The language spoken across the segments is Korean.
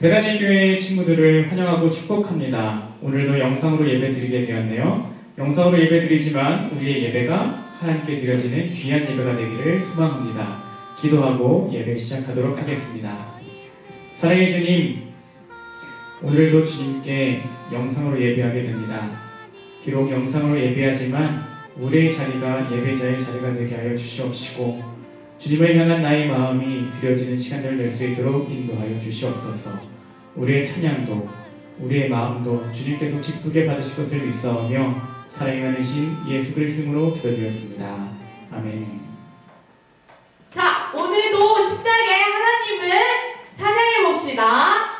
배단일 교회 친구들을 환영하고 축복합니다. 오늘도 영상으로 예배 드리게 되었네요. 영상으로 예배 드리지만 우리의 예배가 하나님께 드려지는 귀한 예배가 되기를 소망합니다. 기도하고 예배 시작하도록 하겠습니다. 사랑의 주님, 오늘도 주님께 영상으로 예배하게 됩니다. 비록 영상으로 예배하지만 우리의 자리가 예배자의 자리가 되게 하여 주시옵시고 주님을 향한 나의 마음이 드려지는 시간을 낼 수 있도록 인도하여 주시옵소서. 우리의 찬양도 우리의 마음도 주님께서 기쁘게 받으실 것을 믿사오며 사랑이 많으신 예수 그리스도 이름으로 기도드렸습니다. 아멘. 자, 오늘도 신나게 하나님을 찬양해 봅시다.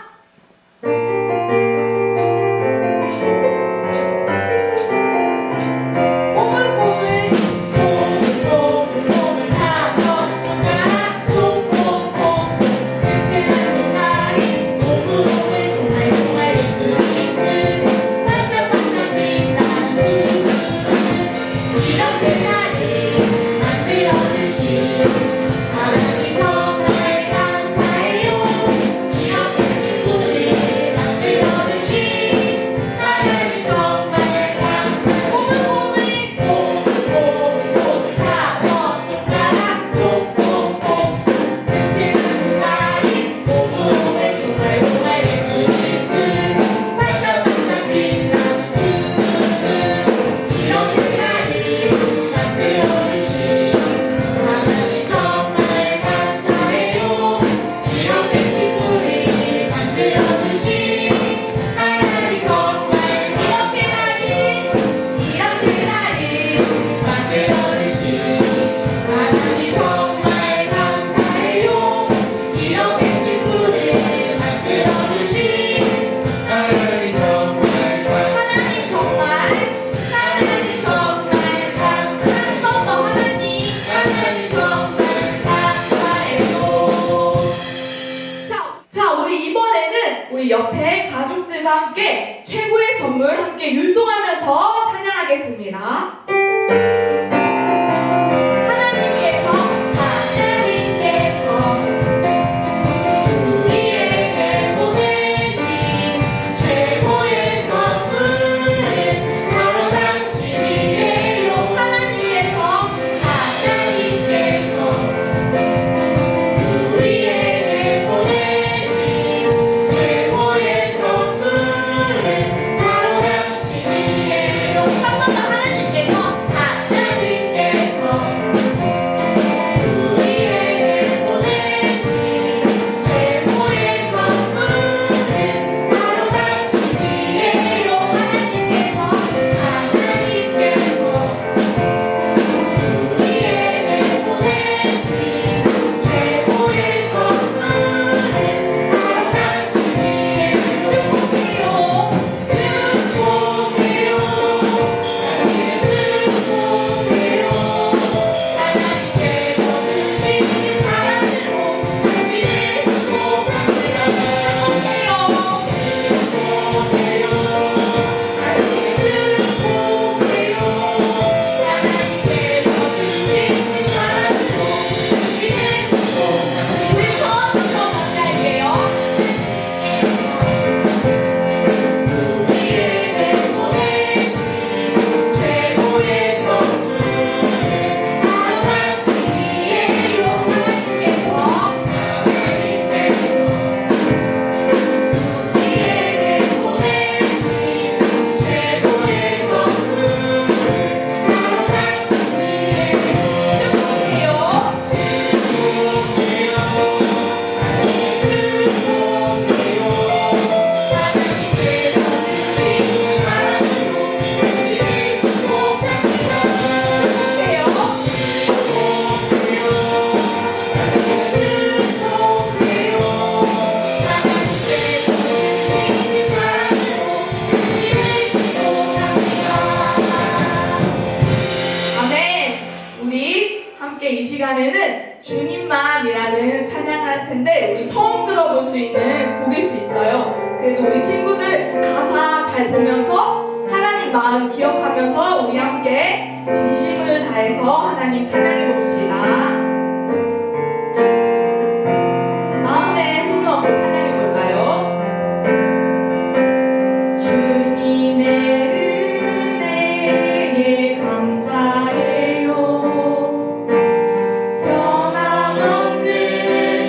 우리 옆에 가족들과 함께 최고의 선물 함께 율동하면서 찬양하겠습니다. 하나님께서 드린다는 찬양을 할 텐데 우리 처음 들어볼 수 있는 곡일 수 있어요. 그래도 우리 친구들 가사 잘 보면서 하나님 마음 기억하면서 우리 함께 진심을 다해서 하나님 찬양해 봅시다. 마음에 손을 얹고 찬양해 볼까요? 주님의 은혜에 감사해요. 변함없는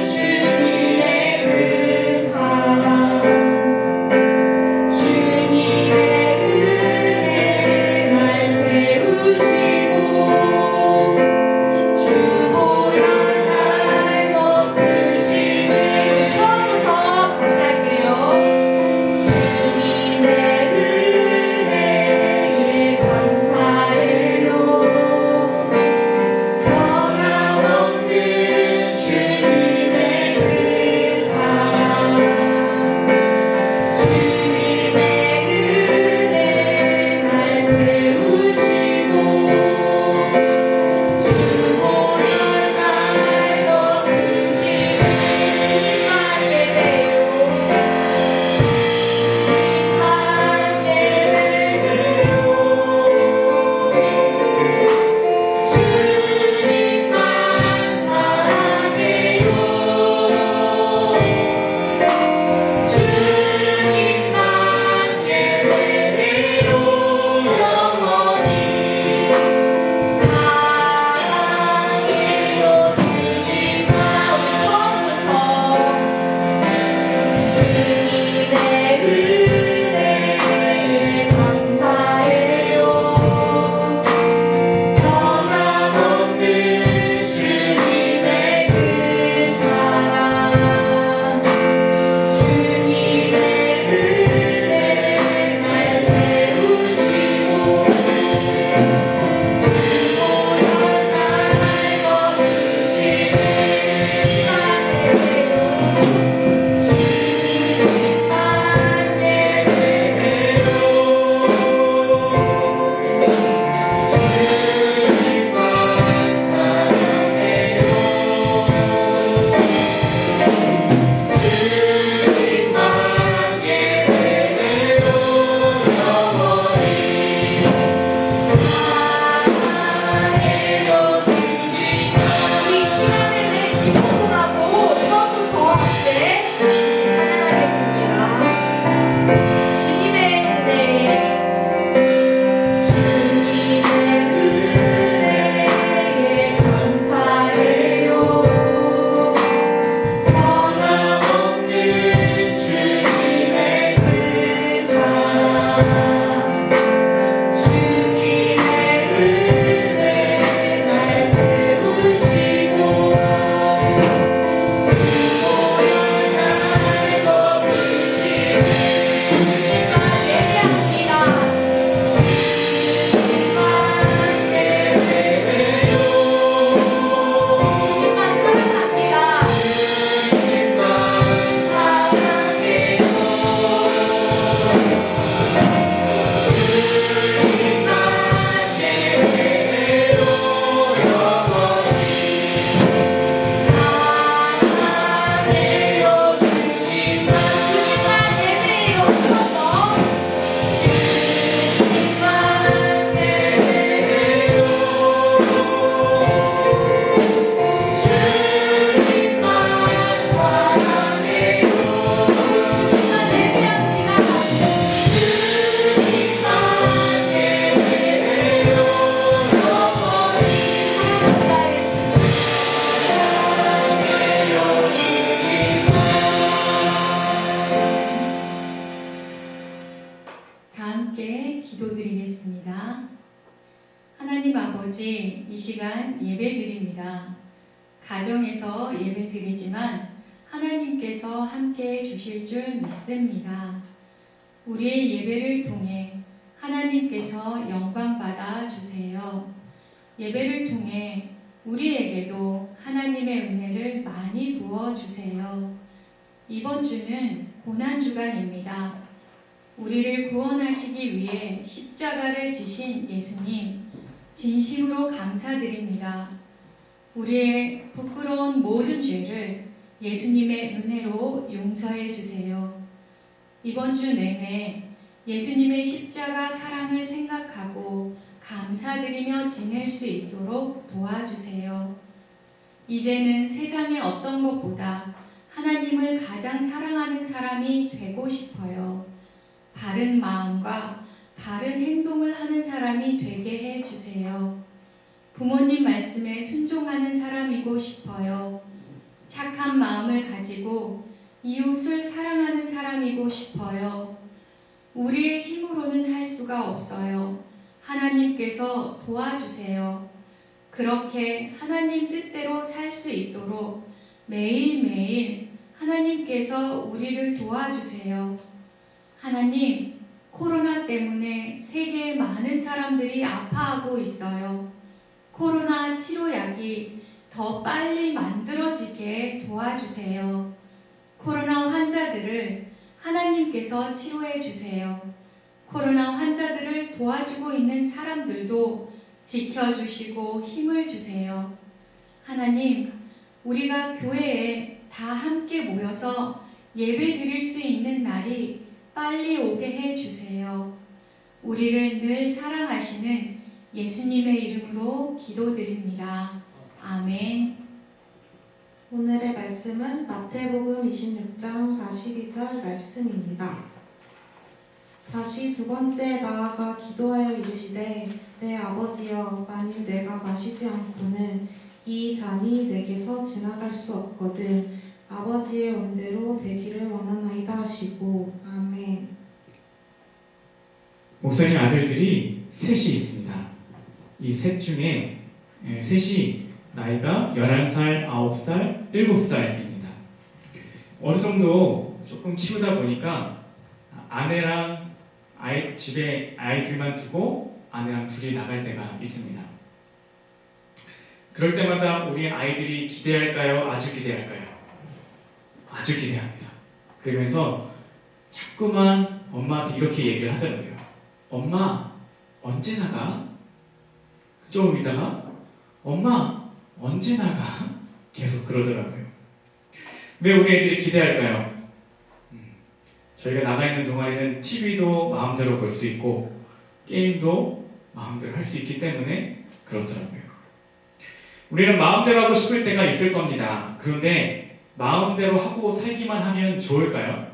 주님의 그 사랑, 주님의 은혜 날 세우시고 주보혈 날 덮으시네. 우리 처음부터 다시 할게요. 주님의 은혜에 감사해요. 변함없는 주님의 그 사랑, 주님의 은혜 날 세우시고 주보혈 날 덮으시네. 주님만 예배요. 주님만 사랑해요. 주님만 예배해요. 영원히 사랑해요. 주님만. 우리 처음부터 주님의 은혜에 감사해요. 변함없는 주님의 그 사랑, 주님의 은혜 날 세우시고 주보혈 날 덮으시네. 주님만 이 시간에는 기도하고 처음부터 함께 같이 찬양하겠습니다. 주님의 은혜, 주님의 은혜에 감사해요. 변함없는 주님의 그 사랑, 주님의 은혜 날 세우시고 주보혈 날 덮으시네. 주님만 예배합니다. 주님만 예배해요. 주님만 사랑합니다. 주님만 사랑해요. 주님만 예배해요. 영원히 사랑해요. 주님만 예배해요. 한번더 주님만 예배해요. 주님만 사랑해요. 주님만 예배합니다. 주님만 예배해요. 영원히 사랑하겠습니다. 다 함께 기도드리겠습니다. 하나님 아버지, 이 시간 예배드립니다. 가정에서 예배드리지만 하나님께서 함께 주실 줄 믿습니다. 우리의 예배를 통해 하나님께서 영광받아 주세요. 예배를 통해 우리에게도 하나님의 은혜를 많이 부어주세요. 이번 주는 고난주간입니다. 우리를 구원하시기 위해 십자가를 지신 예수님, 진심으로 감사드립니다. 우리의 부끄러운 모든 죄를 예수님의 은혜로 용서해 주세요. 이번 주 내내 예수님의 십자가 사랑을 생각하고 감사드리며 지낼 수 있도록 도와주세요. 이제는 세상의 어떤 것보다 하나님을 가장 사랑하는 사람이 되고 싶어요. 바른 마음과 바른 행동을 하는 사람이 되게 해 주세요. 부모님 말씀에 순종하는 사람이고 싶어요. 착한 마음을 가지고 이웃을 사랑하는 사람이고 싶어요. 우리의 힘으로는 할 수가 없어요. 하나님께서 도와주세요. 그렇게 하나님 뜻대로 살 수 있도록 매일매일 하나님께서 우리를 도와주세요. 하나님, 코로나 때문에 세계의 많은 사람들이 아파하고 있어요. 코로나 치료약이 더 빨리 만들어지게 도와주세요. 코로나 환자들을 하나님께서 치료해 주세요. 코로나 환자들을 도와주고 있는 사람들도 지켜주시고 힘을 주세요. 하나님, 우리가 교회에 다 함께 모여서 예배 드릴 수 있는 날이 빨리 오게 해 주세요. 우리를 늘 사랑하시는 예수님의 이름으로 기도드립니다. 아멘. 오늘의 말씀은 마태복음 26장 42절 말씀입니다. 다시 두 번째 나아가 기도하여 이르시되 내 아버지여 만일 내가 마시지 않고는 이 잔이 내게서 지나갈 수 없거든 아버지의 원대로 되기를 원하나이다 하시고 아멘. 목사님 아들들이 셋이 있습니다. 이 셋 중에 셋이 나이가 11살, 9살, 7살입니다. 어느 정도 조금 키우다 보니까 아내랑 집에 아이들만 두고 아내랑 둘이 나갈 때가 있습니다. 그럴 때마다 우리 아이들이 기대할까요? 아주 기대할까요? 아주 기대합니다. 그러면서 자꾸만 엄마한테 이렇게 얘기를 하더라고요. 엄마, 언제 나가? 좀 있다가 엄마, 언제 나가? 계속 그러더라고요. 왜 우리 애들이 기대할까요? 저희가 나가 있는 동안에는 TV도 마음대로 볼 수 있고 게임도 마음대로 할 수 있기 때문에 그렇더라고요. 우리는 마음대로 하고 싶을 때가 있을 겁니다. 그런데 마음대로 하고 살기만 하면 좋을까요?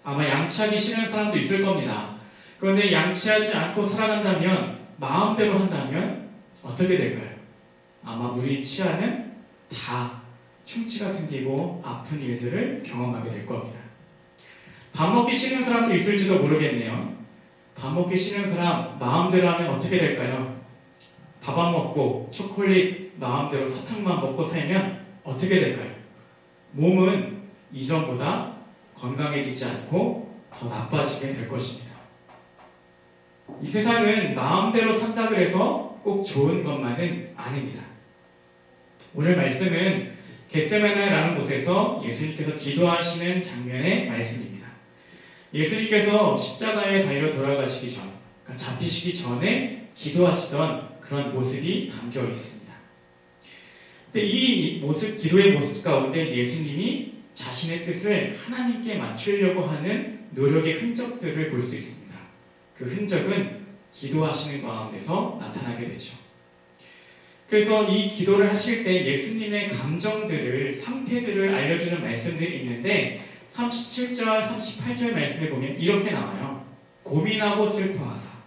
아마 양치하기 싫은 사람도 있을 겁니다. 그런데 양치하지 않고 살아간다면, 마음대로 한다면 어떻게 될까요? 아마 우리 치아는 다 충치가 생기고 아픈 일들을 경험하게 될 겁니다. 밥 먹기 싫은 사람도 있을지도 모르겠네요. 밥 먹기 싫은 사람 마음대로 하면 어떻게 될까요? 밥 안 먹고 초콜릿 마음대로 사탕만 먹고 살면 어떻게 될까요? 몸은 이전보다 건강해지지 않고 더 나빠지게 될 것입니다. 이 세상은 마음대로 산다 그래서 꼭 좋은 것만은 아닙니다. 오늘 말씀은 겟세마네라는 곳에서 예수님께서 기도하시는 장면의 말씀입니다. 예수님께서 십자가에 달려 돌아가시기 전, 그러니까 잡히시기 전에 기도하시던 그런 모습이 담겨 있습니다. 근데 이 모습, 기도의 모습 가운데 예수님이 자신의 뜻을 하나님께 맞추려고 하는 노력의 흔적들을 볼 수 있습니다. 그 흔적은 기도하시는 가운데서 나타나게 되죠. 그래서 이 기도를 하실 때 예수님의 감정들을, 상태들을 알려주는 말씀들이 있는데 37절, 38절 말씀에 보면 이렇게 나와요. 고민하고 슬퍼하사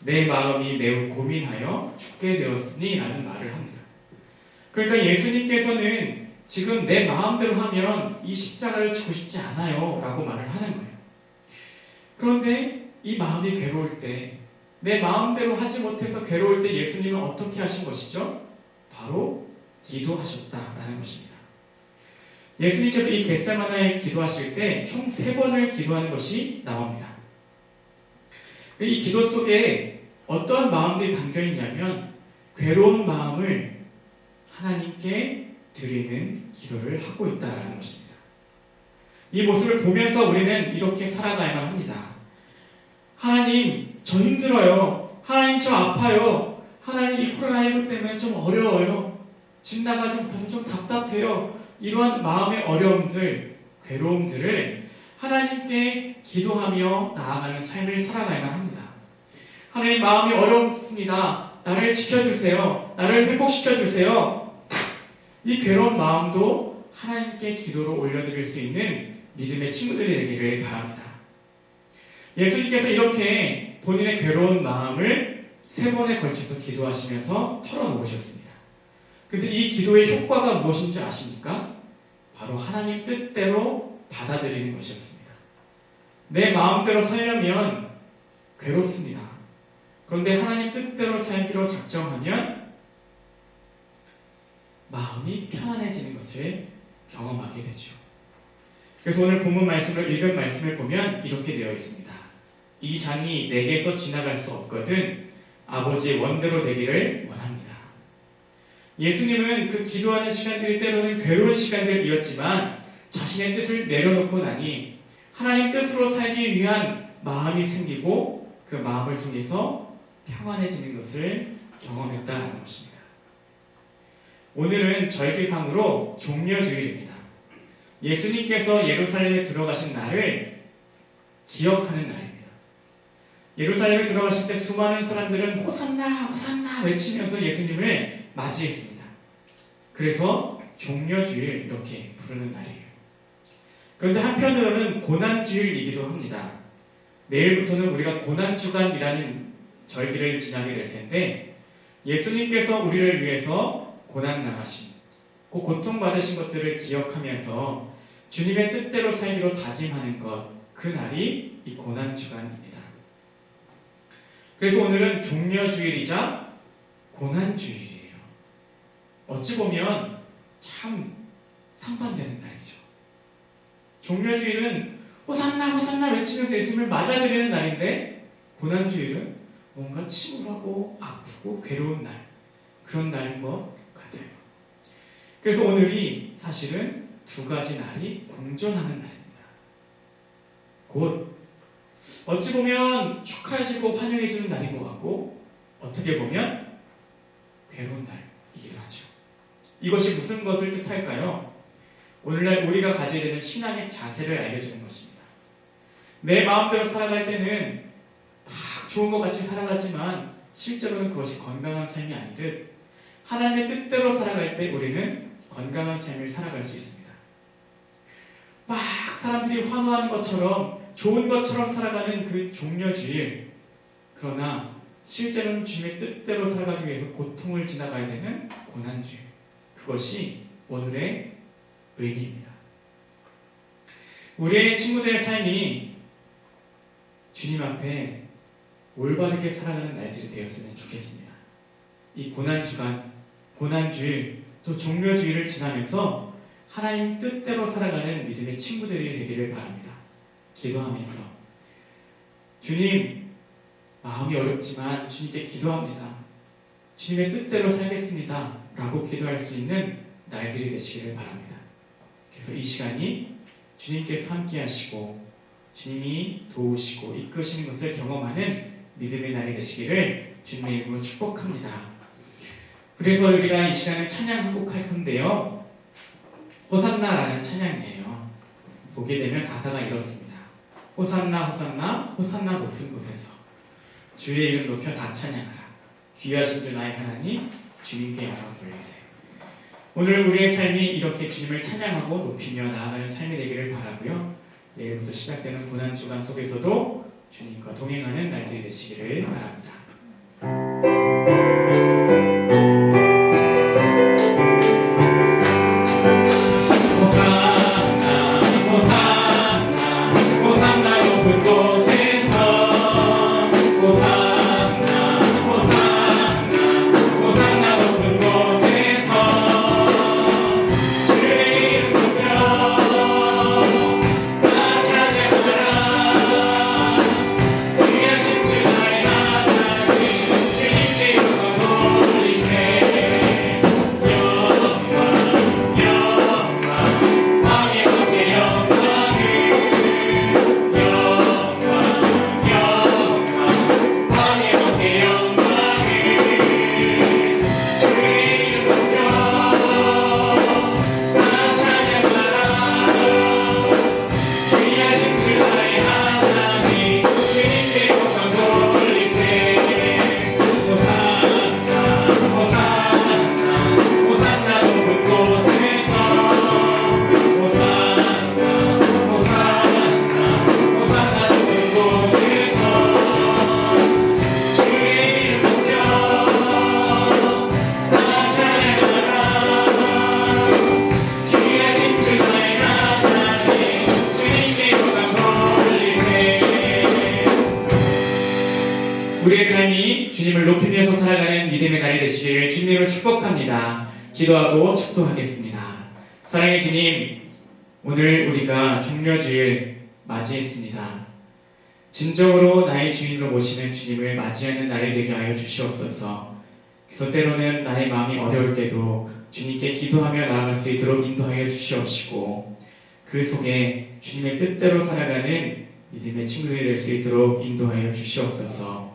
내 마음이 매우 고민하여 죽게 되었으니 라는 말을 합니다. 그러니까 예수님께서는 지금 내 마음대로 하면 이 십자가를 지고 싶지 않아요 라고 말을 하는 거예요. 그런데 이 마음이 괴로울 때, 내 마음대로 하지 못해서 괴로울 때 예수님은 어떻게 하신 것이죠? 바로 기도하셨다라는 것입니다. 예수님께서 이 겟세마네에 기도하실 때 총 3번을 기도하는 것이 나옵니다. 이 기도 속에 어떤 마음들이 담겨 있냐면 괴로운 마음을 하나님께 드리는 기도를 하고 있다는 것입니다. 이 모습을 보면서 우리는 이렇게 살아가야만 합니다. 하나님, 저 힘들어요. 하나님, 저 아파요. 하나님, 이 코로나19 때문에 좀 어려워요. 집 나가지 못해서 좀 답답해요. 이러한 마음의 어려움들, 괴로움들을 하나님께 기도하며 나아가는 삶을 살아가야만 합니다. 하나님, 마음이 어렵습니다. 나를 지켜주세요. 나를 회복시켜주세요. 이 괴로운 마음도 하나님께 기도로 올려드릴 수 있는 믿음의 친구들이 되기를 바랍니다. 예수님께서 이렇게 본인의 괴로운 마음을 3번에 걸쳐서 기도하시면서 털어놓으셨습니다. 근데 이 기도의 효과가 무엇인 줄 아십니까? 바로 하나님 뜻대로 받아들이는 것이었습니다. 내 마음대로 살려면 괴롭습니다. 그런데 하나님 뜻대로 살기로 작정하면 마음이 편안해지는 것을 경험하게 되죠. 그래서 오늘 본문 말씀을 읽은 말씀을 보면 이렇게 되어 있습니다. 이 잔이 내게서 지나갈 수 없거든 아버지의 원대로 되기를 원합니다. 예수님은 그 기도하는 시간들이 때로는 괴로운 시간들이었지만 자신의 뜻을 내려놓고 나니 하나님 뜻으로 살기 위한 마음이 생기고 그 마음을 통해서 평안해지는 것을 경험했다는 것입니다. 오늘은 절기상으로 종려주일입니다. 예수님께서 예루살렘에 들어가신 날을 기억하는 날입니다. 예루살렘에 들어가실 때 수많은 사람들은 호산나 호산나 외치면서 예수님을 맞이했습니다. 그래서 종려주일 이렇게 부르는 날이에요. 그런데 한편으로는 고난주일이기도 합니다. 내일부터는 우리가 고난주간이라는 절기를 지나게 될 텐데 예수님께서 우리를 위해서 고난당하신 그 고통받으신 것들을 기억하면서 주님의 뜻대로 살기로 다짐하는 것, 그 날이 이 고난주간입니다. 그래서 오늘은 종려주일이자 고난주일이에요. 어찌 보면 참 상반되는 날이죠. 종려주일은 호산나 호산나 외치면서 예수님을 맞아들이는 날인데 고난주일은 뭔가 침울하고 아프고 괴로운 날, 그런 날인 것 같아요. 그래서 오늘이 사실은 2가지 날이 공존하는 날입니다. 곧 어찌 보면 축하해주고 환영해주는 날인 것 같고 어떻게 보면 괴로운 날이기도 하죠. 이것이 무슨 것을 뜻할까요? 오늘날 우리가 가져야 되는 신앙의 자세를 알려주는 것입니다. 내 마음대로 살아갈 때는 막 좋은 것 같이 살아가지만 실제로는 그것이 건강한 삶이 아니듯 하나님의 뜻대로 살아갈 때 우리는 건강한 삶을 살아갈 수 있습니다. 막 사람들이 환호하는 것처럼 좋은 것처럼 살아가는 그 종려주일, 그러나 실제로는 주님의 뜻대로 살아가기 위해서 고통을 지나가야 되는 고난주일, 그것이 오늘의 의미입니다. 우리의 친구들의 삶이 주님 앞에 올바르게 살아가는 날들이 되었으면 좋겠습니다. 이 고난주간, 고난주일, 또 종려주일을 지나면서 하나님 뜻대로 살아가는 믿음의 친구들이 되기를 바랍니다. 기도하면서 주님, 마음이 어렵지만 주님께 기도합니다. 주님의 뜻대로 살겠습니다. 라고 기도할 수 있는 날들이 되시기를 바랍니다. 그래서 이 시간이 주님께서 함께 하시고 주님이 도우시고 이끄시는 것을 경험하는 믿음의 날이 되시기를 주님의 이름으로 축복합니다. 그래서 우리가 이 시간에 찬양 한 곡 할 건데요. 호산나라는 찬양이에요. 보게 되면 가사가 이렇습니다. 호산나 호산나 호산나 높은 곳에서 주의 이름 높여 다 찬양하라. 귀하신 주 나의 하나님 주님께 영광 돌리세요. 오늘 우리의 삶이 이렇게 주님을 찬양하고 높이며 나아가는 삶이 되기를 바라고요. 내일부터 시작되는 고난주간 속에서도 주님과 동행하는 날들이 되시기를 바랍니다. 귀하신 주 나의 하나님 주님을 높이면서 살아가는 믿음의 날이 되시기를 주님으로 축복합니다. 기도하고 축도하겠습니다. 사랑의 주님, 오늘 우리가 종려주일 맞이했습니다. 진정으로 나의 주인으로 모시는 주님을 맞이하는 날이 되게 하여 주시옵소서. 그래서 때로는 나의 마음이 어려울 때도 주님께 기도하며 나아갈 수 있도록 인도하여 주시옵시고, 그 속에 주님의 뜻대로 살아가는 믿음의 친구들이 될 수 있도록 인도하여 주시옵소서.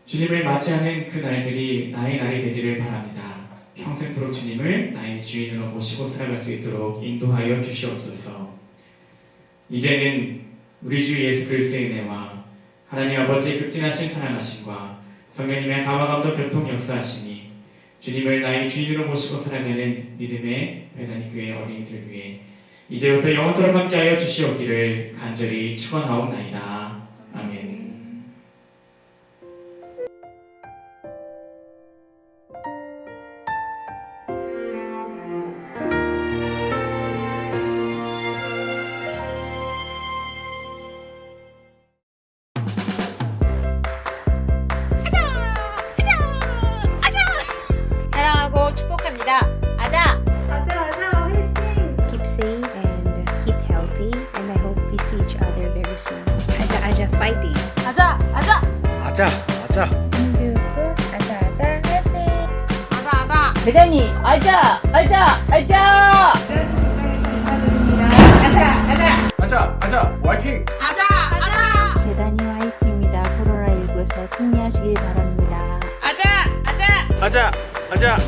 주님을 맞이하는 그 날들이 나의 날이 되기를 바랍니다. 평생토록 주님을 나의 주인으로 모시고 살아갈 수 있도록 인도하여 주시옵소서. 이제는 우리 주 예수 그리스도의 은혜와 하나님 아버지의 극진하신 사랑하심과 성령님의 감화감동 교통 역사하심이 주님을 나의 주인으로 모시고 살아가는 믿음의 베다니 교회 어린이들 위해 이제부터 영원토록 함께하여 주시옵기를 간절히 축원하옵나이다. 아멘. 사랑하고 축복합니다. 아자! Keep safe and keep healthy, and I hope we see each other very soon. Aja fighting. 아자! 아자! 아자 아자 Beautiful. Aja 화이팅. 아자! 대단히 아자 아자 아자. 화이팅! 대단히 화이팅입니다. 코로나19에서 승리하시길 바랍니다. 아자 다시 한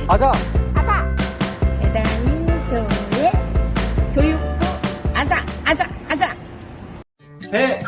번 더. 아자! 대단히 교회 교육부 아자. 배